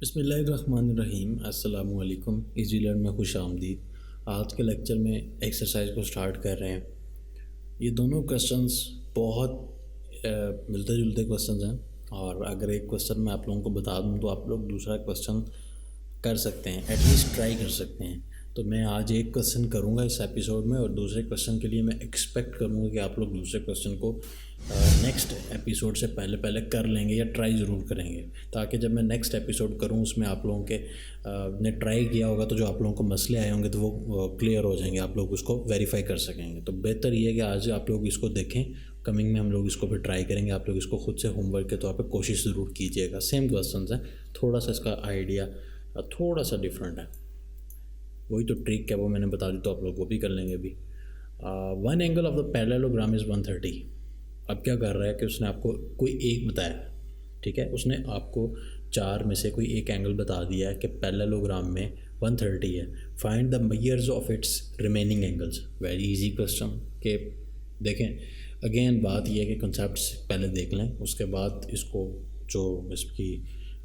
बिस्मिल्लाहिर्रहमानिर्रहीम। अस्सलामु अलैकुम। इजी लर्न में खुश आमदीद। आज के लेक्चर में एक्सरसाइज को स्टार्ट कर रहे हैं। ये दोनों क्वेश्चंस बहुत मिलते जुलते क्वेश्चंस हैं, और अगर एक क्वेश्चन मैं आप लोगों को बता दूं तो आप लोग दूसरा क्वेश्चन कर सकते हैं, एटलीस्ट ट्राई कर सकते हैं। तो मैं आज एक क्वेश्चन करूंगा इस एपिसोड में, और दूसरे क्वेश्चन के लिए मैं एक्सपेक्ट करूंगा कि आप लोग दूसरे क्वेश्चन को नेक्स्ट एपिसोड से पहले पहले कर लेंगे या ट्राई ज़रूर करेंगे, ताकि जब मैं नेक्स्ट एपिसोड करूं उसमें आप लोगों के ने ट्राई किया होगा तो जो आप लोगों को मसले आए होंगे तो वो क्लियर हो जाएंगे, आप लोग उसको वेरीफाई कर सकेंगे। तो बेहतर ये है कि आज आप लोग इसको देखें, कमिंग में हम लोग इसको भी ट्राई करेंगे। आप लोग इसको खुद से होमवर्क के तौर पर कोशिश ज़रूर कीजिएगा। सेम क्वेश्चन है, थोड़ा सा इसका आइडिया थोड़ा सा डिफरेंट है। वही तो ट्रिक है, वो मैंने बता दी, तो आप लोग वो भी कर लेंगे अभी। One angle of the parallelogram is 130। अब क्या कर रहा है कि उसने आपको कोई एक बताया, ठीक है, उसने आपको चार में से कोई एक एंगल बता दिया है कि पैरेललोग्राम में 130 है। Find the measures of its remaining angles. Very easy question के देखें। अगेन बात यह है कि कॉन्सेप्ट्स पहले देख लें, उसके बाद इसको जो इसकी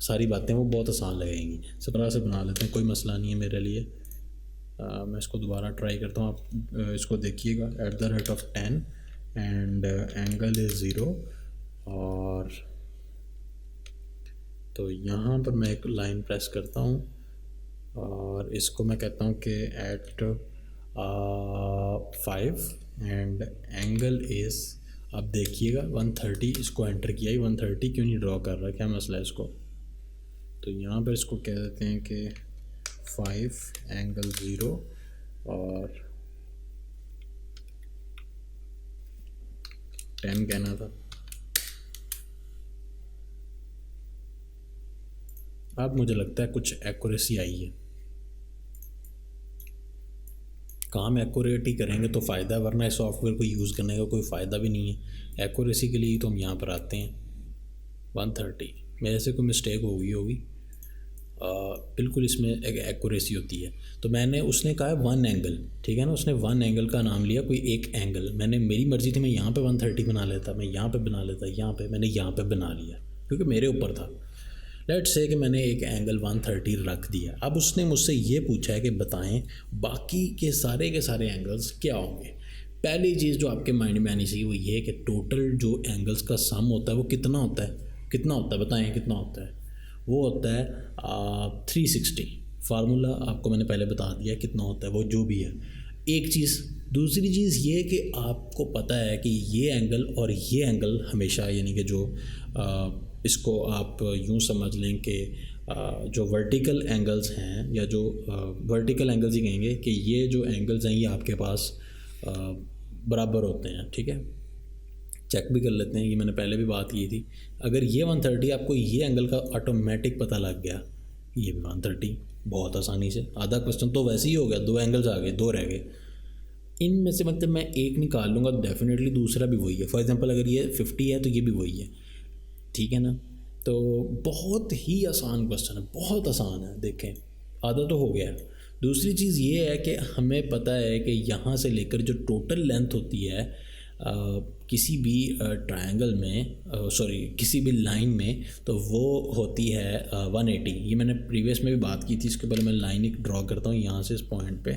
सारी बातें वो बहुत आसान लगेंगी। इस तरह से बना लेते हैं, कोई मसला नहीं है मेरे लिए। मैं इसको दोबारा ट्राई करता हूँ। आप इसको देखिएगा। At the rate of 10 and angle is 0, और तो यहाँ पर मैं एक लाइन प्रेस करता हूँ और इसको मैं कहता हूँ कि एट 5 एंड एंगल इज़, आप देखिएगा 130, इसको एंटर किया ही 130 क्यों नहीं ड्रॉ कर रहा, क्या मसला है इसको। तो यहाँ पर इसको कह देते हैं कि 5 एंगल 0 और 10 कहना था। अब मुझे लगता है कुछ एक्यूरेसी आई है। काम एक्यूरेट ही करेंगे तो फ़ायदा, वरना इस सॉफ्टवेयर को यूज़ करने का कोई फ़ायदा भी नहीं है। एक्यूरेसी के लिए तो हम यहाँ पर आते हैं। 130 मेरे से कोई मिस्टेक हो गई होगी, बिल्कुल इसमें एक एक्यूरेसी होती है। तो मैंने, उसने कहा है 1 एंगल, ठीक है ना, उसने 1 एंगल का नाम लिया, कोई एक एंगल। मैंने, मेरी मर्ज़ी थी, मैं यहाँ पे 130 बना लेता, मैं यहाँ पे बना लेता, यहाँ पे मैंने यहाँ पे बना लिया क्योंकि मेरे ऊपर था। लेट्स से कि मैंने एक एंगल 130 रख दिया। अब उसने मुझसे ये पूछा है कि बताएं बाकी के सारे एंगल्स क्या होंगे। पहली चीज़ जो आपके माइंड में आनी चाहिए वो ये है कि टोटल जो एंगल्स का सम होता है वो कितना होता है, बताएं कितना होता है। वो होता है 360। फार्मूला आपको मैंने पहले बता दिया कितना होता है, वो जो भी है। एक चीज़, दूसरी चीज़ ये कि आपको पता है कि ये एंगल और ये एंगल हमेशा, यानी कि जो इसको आप यूँ समझ लें कि जो वर्टिकल एंगल्स हैं, या जो वर्टिकल एंगल्स ही कहेंगे कि ये जो एंगल्स हैं ये आपके पास बराबर होते हैं, ठीक है। चेक भी कर लेते हैं, ये मैंने पहले भी बात की थी। अगर ये 130 आपको ये एंगल का ऑटोमेटिक पता लग गया, ये भी 130 बहुत आसानी से, आधा क्वेश्चन तो वैसे ही हो गया। 2 एंगल्स आ गए, 2 रह गए। इनमें से मतलब मैं एक निकाल लूँगा, डेफिनेटली दूसरा भी वही है। फॉर एग्जांपल अगर ये 50 है तो ये भी वही है, ठीक है ना। तो बहुत ही आसान क्वेश्चन है, बहुत आसान है। देखें, आधा तो हो गया। दूसरी चीज़ ये है कि हमें पता है कि यहाँ से लेकर जो टोटल लेंथ होती है किसी भी ट्रायंगल में, किसी भी लाइन में, तो वो होती है 180। ये मैंने प्रीवियस में भी बात की थी। इसके पहले मैं लाइन एक ड्रॉ करता हूँ यहाँ से इस पॉइंट पे।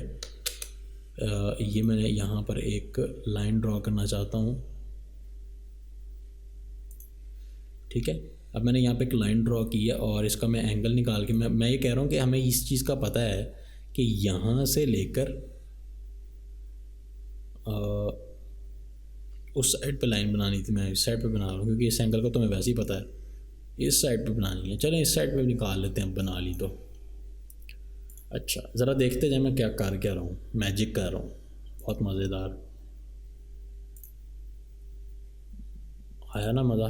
ये मैंने यहाँ पर एक लाइन ड्रॉ करना चाहता हूँ, ठीक है। अब मैंने यहाँ पे एक लाइन ड्रॉ की है और इसका मैं एंगल निकाल के मैं ये कह रहा हूँ कि हमें इस चीज़ का पता है कि यहाँ से लेकर उस साइड पे लाइन बनानी थी। मैं इस साइड पे बना रहा हूँ क्योंकि इस एंगल का तो मैं वैसे ही पता है, इस साइड पे बनानी है। चलें इस साइड पे निकाल लेते हैं, बना ली तो। अच्छा, ज़रा देखते जाए मैं क्या रहा हूँ, मैजिक कर रहा हूँ, बहुत मज़ेदार आया ना मज़ा।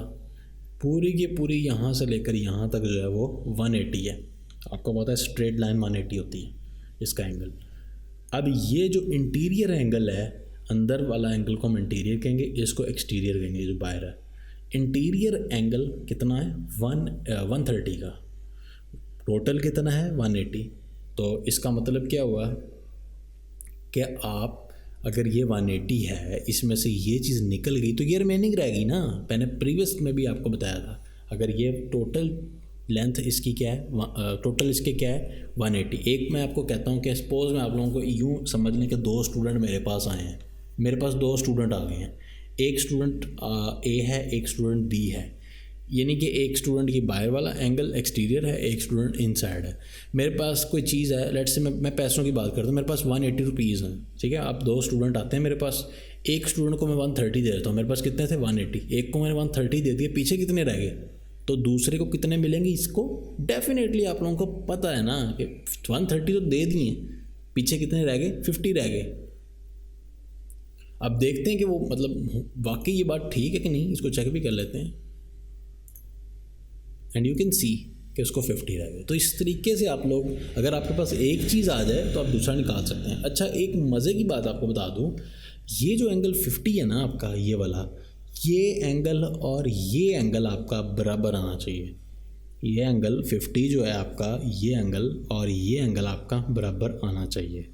पूरी की पूरी यहाँ से लेकर यहाँ तक जो है वो 180 है। आपको पता है स्ट्रेट लाइन 180 होती है इसका एंगल। अब ये जो इंटीरियर एंगल है, अंदर वाला एंगल को हम इंटीरियर कहेंगे, इसको एक्सटीरियर कहेंगे, जो बाहर है। इंटीरियर एंगल कितना है, 130 का। टोटल कितना है, 180। तो इसका मतलब क्या हुआ कि आप, अगर ये 180 है, इसमें से ये चीज़ निकल गई तो ये रिमेनिंग रहेगी ना। मैंने प्रीवियस में भी आपको बताया था, अगर ये टोटल लेंथ इसकी क्या है, टोटल इसके क्या है 180। एक मैं आपको कहता हूँ कि सपोज़ मैं आप लोगों को यूँ समझ लें कि 2 स्टूडेंट मेरे पास आए हैं, मेरे पास 2 स्टूडेंट आ गए हैं, एक स्टूडेंट ए है, एक स्टूडेंट बी है, यानी कि एक स्टूडेंट की बाहर वाला एंगल एक्सटीरियर है, एक स्टूडेंट इनसाइड है। मेरे पास कोई चीज़ है, लेट्स से मैं पैसों की बात करता हूँ, मेरे पास 180 रुपीज़ हैं, ठीक है। आप 2 स्टूडेंट आते हैं मेरे पास, एक स्टूडेंट को मैं 130 दे देता हूँ, मेरे पास कितने थे 180, एक को मैंने 130 दे दिए, पीछे कितने रह गए, तो दूसरे को कितने मिलेंगे, इसको डेफिनेटली आप लोगों को पता है ना कि 130 तो दे दिए, पीछे कितने रह गए 50 रह गए। अब देखते हैं कि वो मतलब वाकई ये बात ठीक है कि नहीं, इसको चेक भी कर लेते हैं। एंड यू कैन सी कि उसको 50 रह गए। तो इस तरीके से आप लोग, अगर आपके पास एक चीज़ आ जाए तो आप दूसरा निकाल सकते हैं। अच्छा, एक मज़े की बात आपको बता दूं, ये जो एंगल 50 है ना आपका, ये वाला, ये एंगल और ये एंगल आपका बराबर आना चाहिए। ये एंगल 50 जो है आपका, ये एंगल और ये एंगल आपका बराबर आना चाहिए।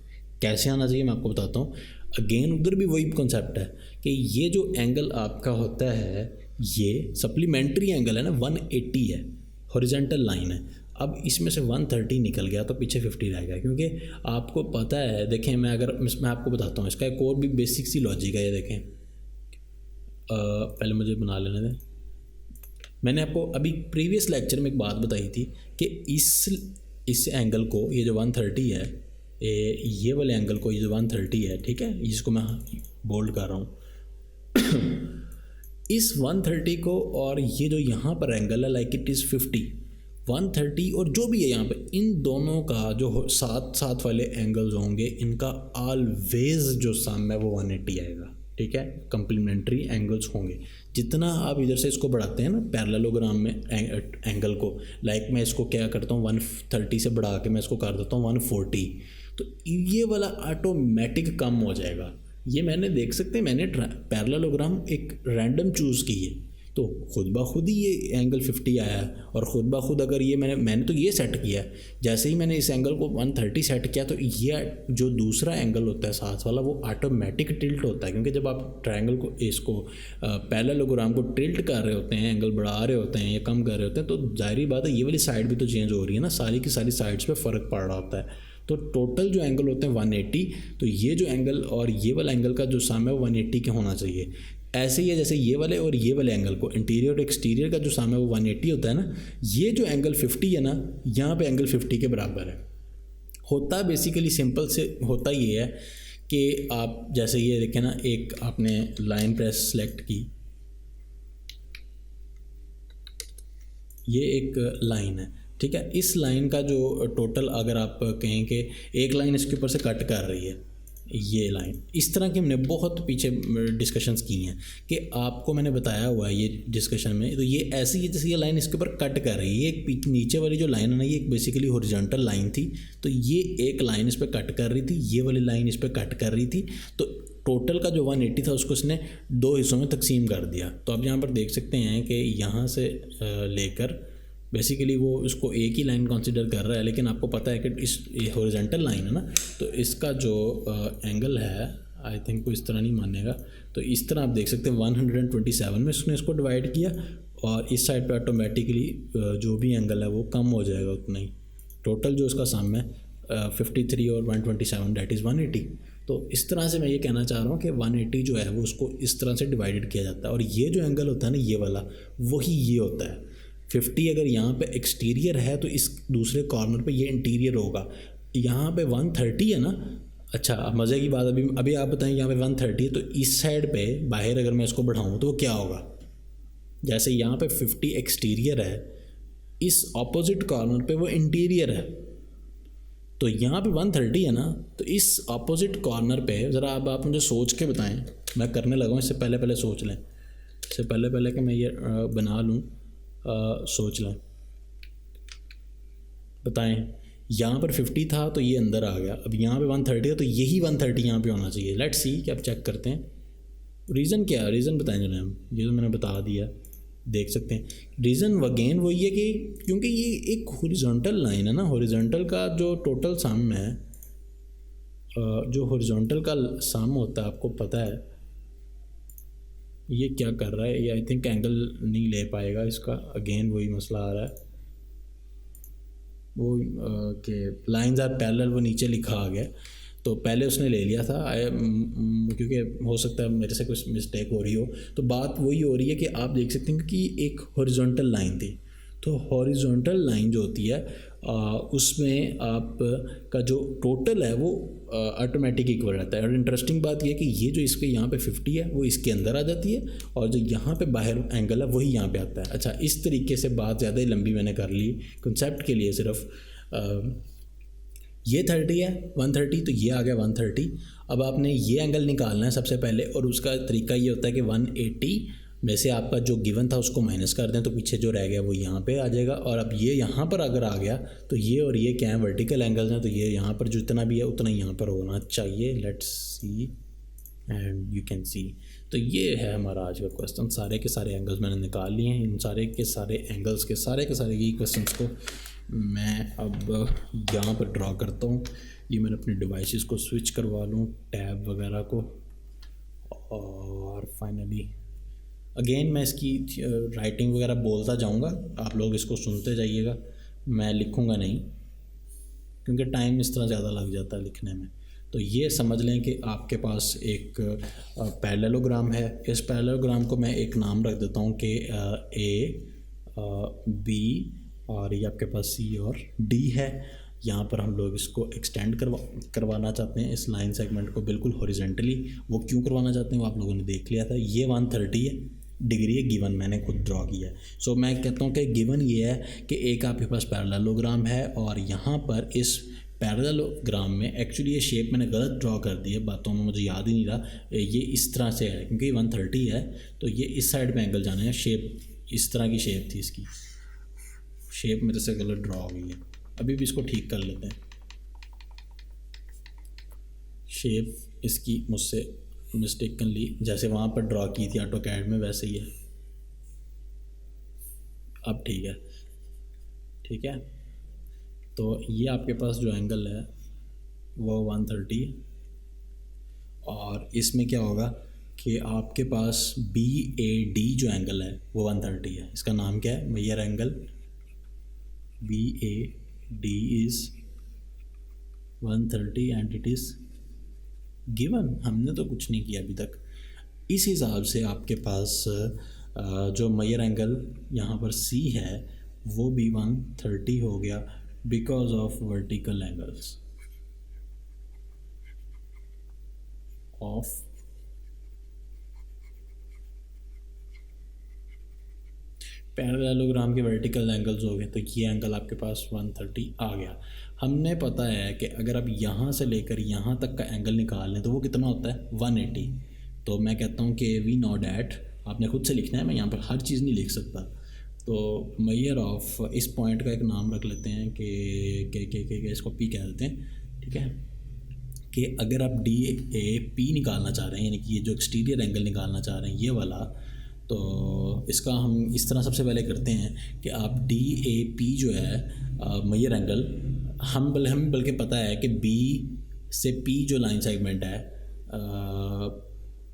कैसे आना चाहिए मैं आपको बताता हूँ। अगेन उधर भी वही कॉन्सेप्ट है कि ये जो एंगल आपका होता है, ये सप्लीमेंट्री एंगल है ना, 180 है, हॉरिजॉन्टल लाइन है। अब इसमें से 130 निकल गया तो पीछे 50 रह गया, क्योंकि आपको पता है, देखें मैं आपको बताता हूँ, इसका एक और भी बेसिक सी लॉजिक है। ये देखें, पहले मुझे बना लेने दें। मैंने आपको अभी प्रीवियस लेक्चर में एक बात बताई थी कि इस एंगल को, ये जो 130 है, ये वाले एंगल को, ये जो 130 है, ठीक है, जिसको मैं बोल्ड कर रहा हूँ इस 130 को और ये जो यहाँ पर एंगल है, लाइक इट इज़ 50, 130 और जो भी है यहाँ पे, इन दोनों का जो साथ साथ वाले एंगल्स होंगे, इनका ऑलवेज जो सम है वो 180 आएगा, ठीक है। कंप्लीमेंट्री एंगल्स होंगे। जितना आप इधर से इसको बढ़ाते हैं ना पैरेललोग्राम में एंगल को, लाइक मैं इसको क्या करता हूँ 130 से बढ़ा के मैं इसको कर देता हूँ 140, तो ये वाला ऑटोमेटिक कम हो जाएगा। ये मैंने देख सकते हैं, मैंने पैरेललोग्राम एक रैंडम चूज़ की है तो खुद ब खुद ही ये एंगल 50 आया है, और ख़ुद ब खुद अगर ये मैंने तो ये सेट किया है, जैसे ही मैंने इस एंगल को 130 सेट किया तो ये जो दूसरा एंगल होता है साथ वाला, वो ऑटोमेटिक टिल्ट होता है, क्योंकि जब आप ट्रायंगल को, इसको पैरेललोग्राम को टिल्ट कर रहे होते हैं, एंगल बढ़ा रहे होते हैं या कम कर रहे होते हैं, तो जाहिर बात है ये वाली साइड भी तो चेंज हो रही है ना, सारी की सारी साइड्स पर फ़र्क पड़ रहा होता है। तो टोटल जो एंगल होते हैं 180, तो ये जो एंगल और ये वाला एंगल का जो सम है वो 180 के होना चाहिए। ऐसे ही है जैसे ये वाले और ये वाले एंगल को, इंटीरियर और एक्सटीरियर का जो सम है वो 180 होता है ना, ये जो एंगल 50 है ना, यहाँ पे एंगल 50 के बराबर है। होता बेसिकली सिंपल से होता ये है कि आप जैसे ये देखें ना, एक आपने लाइन प्रेस सेलेक्ट की, ये एक लाइन है, ठीक है। इस लाइन का जो टोटल, अगर आप कहें कि एक लाइन इसके ऊपर से कट कर रही है, ये लाइन, इस तरह की हमने बहुत पीछे डिस्कशंस की हैं कि आपको मैंने बताया हुआ है ये डिस्कशन में, तो ये ऐसी है जैसे ये लाइन इसके ऊपर कट कर रही है। एक नीचे वाली जो लाइन है ना, ये एक बेसिकली हॉरिजॉन्टल लाइन थी, तो ये एक लाइन इस पर कट कर रही थी, ये वाली लाइन इस पर कट कर रही थी, तो टोटल का जो 180 था उसको इसने 2 हिस्सों में तकसीम कर दिया। तो आप यहाँ पर देख सकते हैं कि यहाँ से लेकर बेसिकली वो इसको एक ही लाइन कंसीडर कर रहा है, लेकिन आपको पता है कि इस हॉरिजॉन्टल लाइन है ना, तो इसका जो एंगल है, आई थिंक वो इस तरह नहीं मानेगा, तो इस तरह आप देख सकते हैं 127 में उसने इसको डिवाइड किया, और इस साइड पे ऑटोमेटिकली जो भी एंगल है वो कम हो जाएगा उतना ही। टोटल जो उसका सम है 53 और 127, दैट इज़ 180। तो इस तरह से मैं ये कहना चाह रहा हूँ कि 180 जो है वो उसको इस तरह से डिवाइडेड किया जाता है, और ये जो एंगल होता है ना, ये वाला, वही ये होता है 50। अगर यहाँ पे एक्सटीरियर है तो इस दूसरे कॉर्नर पे ये इंटीरियर होगा। यहाँ पे 130 है ना, अच्छा अब मज़े की बात, अभी आप बताएं, यहाँ पे 130 है तो इस साइड पे बाहर अगर मैं इसको बढ़ाऊँ तो वो क्या होगा, जैसे यहाँ पे 50 एक्सटीरियर है, इस ऑपोजिट कॉर्नर पे वो इंटीरियर है, तो यहाँ पे 130 है ना, तो इस ऑपोजिट कॉर्नर पे ज़रा अब आप मुझे सोच के बताएं, मैं करने लगा हूँ, इससे पहले सोच लें, इससे पहले कि मैं ये बना लूँ, सोच लें, बताएं। यहाँ पर 50 था तो ये अंदर आ गया, अब यहाँ पे 130 है तो यही 130 यहाँ पे होना चाहिए। लेट्स सी कि आप चेक करते हैं रीज़न क्या है, रीज़न बताएं जरा हम, ये तो मैंने बता दिया, देख सकते हैं। रीज़न अगेन वही है कि क्योंकि ये एक हॉरिजॉन्टल लाइन है ना, हॉरिजॉन्टल का जो टोटल सम है, जो हॉरिजॉन्टल का सम होता है, आपको पता है ये क्या कर रहा है, ये आई थिंक एंगल नहीं ले पाएगा इसका, अगेन वही मसला आ रहा है, वो कि लाइंस आर पैरेलल वो नीचे लिखा आ गया, तो पहले उसने ले लिया था क्योंकि हो सकता है मेरे से कुछ मिस्टेक हो रही हो। तो बात वही हो रही है कि आप देख सकते हैं कि एक हॉरिजॉन्टल लाइन थी, तो हॉरिजॉन्टल लाइन जो होती है उसमें आप का जो टोटल है वो ऑटोमेटिक इक्वल रहता है। और इंटरेस्टिंग बात यह है कि ये जो इसके यहाँ पे 50 है वो इसके अंदर आ जाती है, और जो यहाँ पे बाहर एंगल है वही यहाँ पे आता है। अच्छा, इस तरीके से बात ज़्यादा ही लंबी मैंने कर ली कंसेप्ट के लिए सिर्फ। ये 30 है 130, तो ये आ गया 130। अब आपने ये एंगल निकालना है सबसे पहले, और उसका तरीका ये होता है कि 180 में से आपका जो गिवन था उसको माइनस कर दें, तो पीछे जो रह गया वो यहाँ पे आ जाएगा। और अब ये यहाँ पर अगर आ गया तो ये और ये क्या है, वर्टिकल एंगल्स हैं, तो ये यहाँ पर जितना भी है उतना यहाँ पर होना चाहिए। Let's see and you can see. तो ये है हमारा आज का क्वेश्चन। सारे के सारे एंगल्स मैंने निकाल लिए हैं। इन सारे के सारे एंगल्स के सारे यही क्वेश्चन को मैं अब यहाँ पर ड्रॉ करता हूँ। ये मैंने अपने डिवाइसेस को स्विच करवा लूँ, टैब वगैरह को, और फाइनली अगेन मैं इसकी राइटिंग वगैरह बोलता जाऊँगा, आप लोग इसको सुनते जाइएगा, मैं लिखूँगा नहीं क्योंकि टाइम इस तरह ज़्यादा लग जाता है लिखने में। तो ये समझ लें कि आपके पास एक पैरेललोग्राम है। इस पैरेललोग्राम को मैं एक नाम रख देता हूँ कि ए बी, और ये आपके पास सी और डी है। यहाँ पर हम लोग इसको एक्सटेंड करवाना चाहते हैं इस लाइन सेगमेंट को बिल्कुल हॉरिजॉन्टली। वो क्यों करवाना चाहते हैं वो आप लोगों ने देख लिया था। ये 130 डिग्री है गिवन, मैंने खुद ड्रॉ किया है। सो मैं कहता हूँ कि गिवन ये है कि एक आपके पास पैरेललोग्राम है, और यहाँ पर इस पैरेललोग्राम में एक्चुअली ये शेप मैंने गलत ड्रॉ कर दी है, बातों में मुझे याद ही नहीं रहा। ये इस तरह से है क्योंकि 130 है, तो ये इस साइड पे एंगल जाना है। शेप इस तरह की शेप थी, इसकी शेप मेरे से गलत ड्रॉ हो गई है। अभी भी इसको ठीक कर लेते हैं। शेप इसकी मुझसे मिस्टेकनली जैसे वहाँ पर ड्रॉ की थी ऑटोकैड में वैसे ही है। अब ठीक है, ठीक है। तो ये आपके पास जो एंगल है वो 130, और इसमें क्या होगा कि आपके पास BAD जो एंगल है वो 130 है। इसका नाम क्या है, major angle BAD is 130 and it is given. हमने तो कुछ नहीं किया अभी तक। इस हिसाब से आपके पास जो मेजर एंगल यहाँ पर C है वो भी 130 हो गया because of vertical angles of parallelogram के वर्टिकल एंगल्स हो गए। तो ये एंगल आपके पास 130 आ गया। हमने पता है कि अगर आप यहाँ से लेकर यहाँ तक का एंगल निकाल लें तो वो कितना होता है, 180। तो मैं कहता हूँ कि वी नो डैट, आपने खुद से लिखना है, मैं यहाँ पर हर चीज़ नहीं लिख सकता। तो मेजर ऑफ इस पॉइंट का एक नाम रख लेते हैं कि इसको P कह देते हैं, ठीक है। कि अगर आप DAP निकालना चाह रहे हैं, यानी कि ये जो एक्सटीरियर एंगल निकालना चाह रहे हैं ये वाला, तो इसका हम इस तरह सबसे पहले करते हैं कि आप DAP जो है मेजर एंगल, हम बल्कि पता है कि B से P जो लाइन सेगमेंट है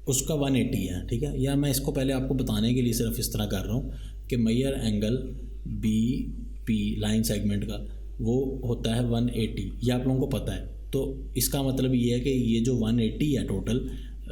उसका 180 है, ठीक है। या मैं इसको पहले आपको बताने के लिए सिर्फ इस तरह कर रहा हूँ कि major angle BP line segment का वो होता है 180, ये आप लोगों को पता है। तो इसका मतलब ये है कि ये जो 180 है टोटल,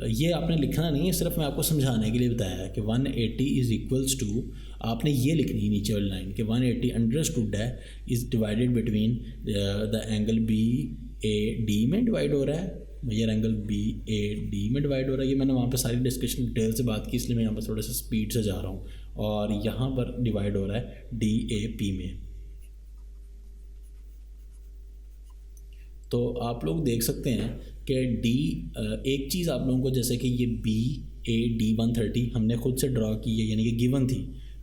ये आपने लिखना नहीं है, सिर्फ मैं आपको समझाने के लिए बताया है कि 180 इज़ इक्वल्स टू, आपने ये लिखनी है नीचे वाली लाइन कि 180 अंडरस्टूड है is divided between the angle BAD में डिवाइड हो रहा है, मेजर एंगल BAD में डिवाइड हो रहा है। ये मैंने वहाँ पे सारी डिस्कशन डिटेल से बात की, इसलिए मैं यहाँ पर थोड़ा सा स्पीड से जा रहा हूँ। और यहाँ पर डिवाइड हो रहा है DAP में। तो आप लोग देख सकते हैं कि एक चीज़ आप लोगों को, जैसे कि ये BAD 130 हमने खुद से ड्रॉ की है, यानी कि गिवन थी,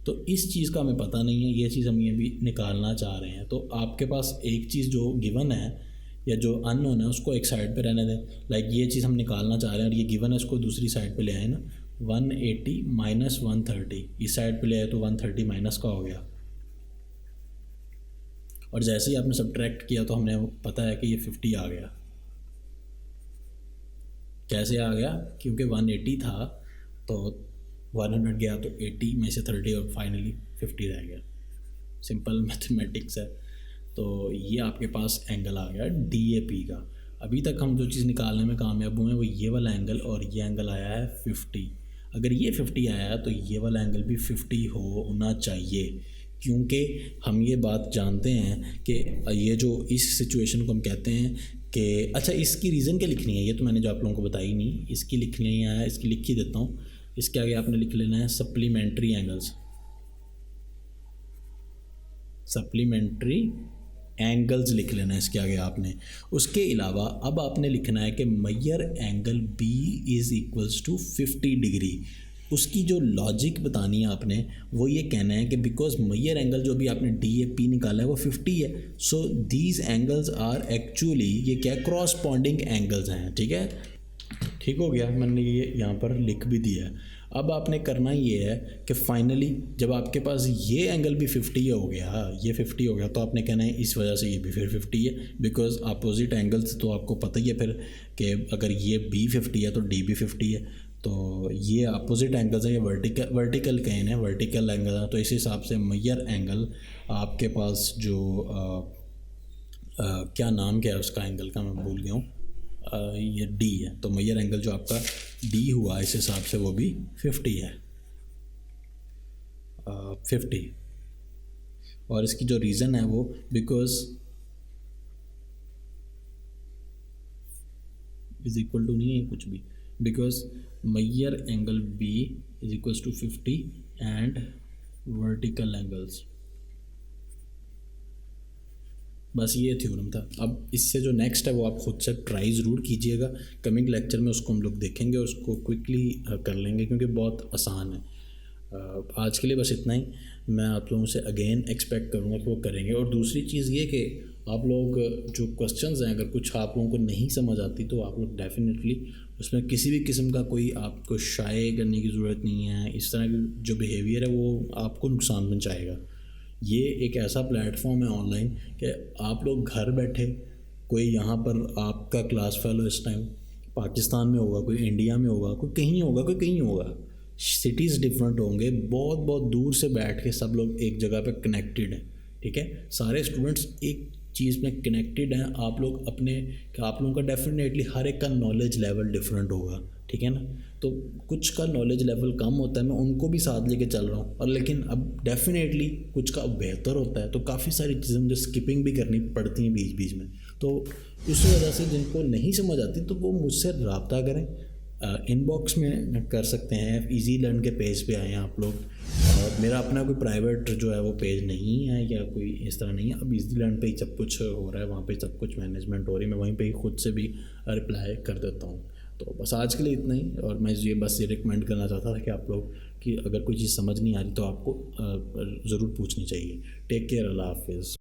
तो इस चीज़ का हमें पता नहीं है, ये चीज़ हम ये भी निकालना चाह रहे हैं। तो आपके पास एक चीज़ जो गिवन है या जो अननोन है उसको एक साइड पे रहने दें। लाइक ये चीज़ हम निकालना चाह रहे हैं और ये गिवन है, इसको दूसरी साइड पे ले आए ना, 180 माइनस 130 इस साइड पे ले आए तो 130 माइनस का हो गया। और जैसे ही आपने सब्ट्रैक्ट किया तो हमने पता है कि ये 50 आ गया। कैसे आ गया, क्योंकि 180 था तो 100 गया तो 80 में से 30 और फाइनली 50 रह गया। सिंपल मैथमेटिक्स है। तो ये आपके पास एंगल आ गया DAP का। अभी तक हम जो चीज़ निकालने में कामयाब हुए हैं वो ये वाला एंगल, और ये एंगल आया है 50। अगर ये 50 आया है तो ये वाला एंगल भी 50 होना चाहिए, क्योंकि हम ये बात जानते हैं कि ये जो इस सिचुएशन को हम कहते हैं कि अच्छा, इसकी रीज़न क्या लिखनी है, ये तो मैंने जो आप लोगों को बताई नहीं, इसकी लिखनी है, इसकी लिख ही देता हूँ। इसके आगे आपने लिख लेना है सप्लीमेंट्री एंगल्स, सप्लीमेंट्री एंगल्स लिख लेना है इसके आगे आपने। उसके अलावा अब आपने लिखना है कि मैयर angle B is equals to 50 degree. उसकी जो लॉजिक बतानी है आपने वो ये कहना है कि बिकॉज मैयर एंगल जो भी आपने DAP निकाला है वो 50 है, so these angles are actually, ये क्या क्रॉसपॉन्डिंग एंगल्स हैं। ठीक है, ठीक हो गया, मैंने ये यहाँ पर लिख भी दिया है। अब आपने करना ये है कि फाइनली जब आपके पास ये एंगल भी 50 हो गया, ये 50 हो गया, तो आपने कहना है इस वजह से ये भी फिर 50 है, बिकॉज अपोजिट एंगल्स तो आपको पता ही है फिर कि अगर ये B 50 है तो D भी 50 है, तो ये अपोजिट एंगल्स हैं, ये वर्टिकल कहें हैं, वर्टिकल एंगल है। तो इस हिसाब से मैयर एंगल आपके पास जो क्या नाम क्या है उसका एंगल का, मैं भूल गया हूँ, ये D है, तो मैयर एंगल जो आपका D हुआ इस हिसाब से वो भी 50 है, 50। और इसकी जो रीज़न है वो बिकॉज इज इक्वल टू नहीं है कुछ भी, बिकॉज मैयर angle B is equals to 50 and vertical angles, बस ये थ्योरम था। अब इससे जो नेक्स्ट है वो आप खुद से ट्राई ज़रूर कीजिएगा, कमिंग लेक्चर में उसको हम लोग देखेंगे, उसको क्विकली कर लेंगे क्योंकि बहुत आसान है। आज के लिए बस इतना ही, मैं आप लोगों से अगेन एक्सपेक्ट करूँगा कि वो करेंगे। और दूसरी चीज़ ये कि आप लोग जो क्वेश्चंस हैं, अगर कुछ आप लोगों को नहीं समझ आती तो आप लोग डेफिनेटली उसमें किसी भी किस्म का कोई आपको शाये करने की ज़रूरत नहीं है। इस तरह की जो बिहेवियर है वो आपको नुकसान पहुँचाएगा। ये एक ऐसा प्लेटफॉर्म है ऑनलाइन कि आप लोग घर बैठे, कोई यहाँ पर आपका क्लास फेलो इस टाइम पाकिस्तान में होगा, कोई इंडिया में होगा, कोई कहीं होगा, कोई कहीं होगा, सिटीज़ डिफरेंट होंगे, बहुत बहुत दूर से बैठ के सब लोग एक जगह पे कनेक्टेड हैं। ठीक है, सारे स्टूडेंट्स एक चीज़ में कनेक्टेड हैं। आप लोग अपने, आप लोगों का डेफिनेटली हर एक का नॉलेज लेवल डिफरेंट होगा। ठीक है ना, तो कुछ का नॉलेज लेवल कम होता है, मैं उनको भी साथ लेके चल रहा हूँ, और लेकिन अब डेफिनेटली कुछ का बेहतर होता है, तो काफ़ी सारी चीज़ें मुझे स्किपिंग भी करनी पड़ती हैं बीच बीच में। तो उस वजह से जिनको नहीं समझ आती तो वो मुझसे रब्ता करें, इनबॉक्स में कर सकते हैं, इजी लर्न के पेज पे आएँ आप लोग। और मेरा अपना कोई प्राइवेट जो है वो पेज नहीं है या कोई इस तरह नहीं है, अब इजी लर्न पे ही सब कुछ हो रहा है, वहाँ पे सब कुछ मैनेजमेंट हो रही है, मैं वहीं पे ही खुद से भी रिप्लाई कर देता हूँ। तो बस आज के लिए इतना ही, और मैं ये बस ये रिकमेंड करना चाहता था कि आप लोग कि अगर कोई चीज़ समझ नहीं आ रही तो आपको ज़रूर पूछनी चाहिए। टेक केयर, अल्लाह हाफिज़।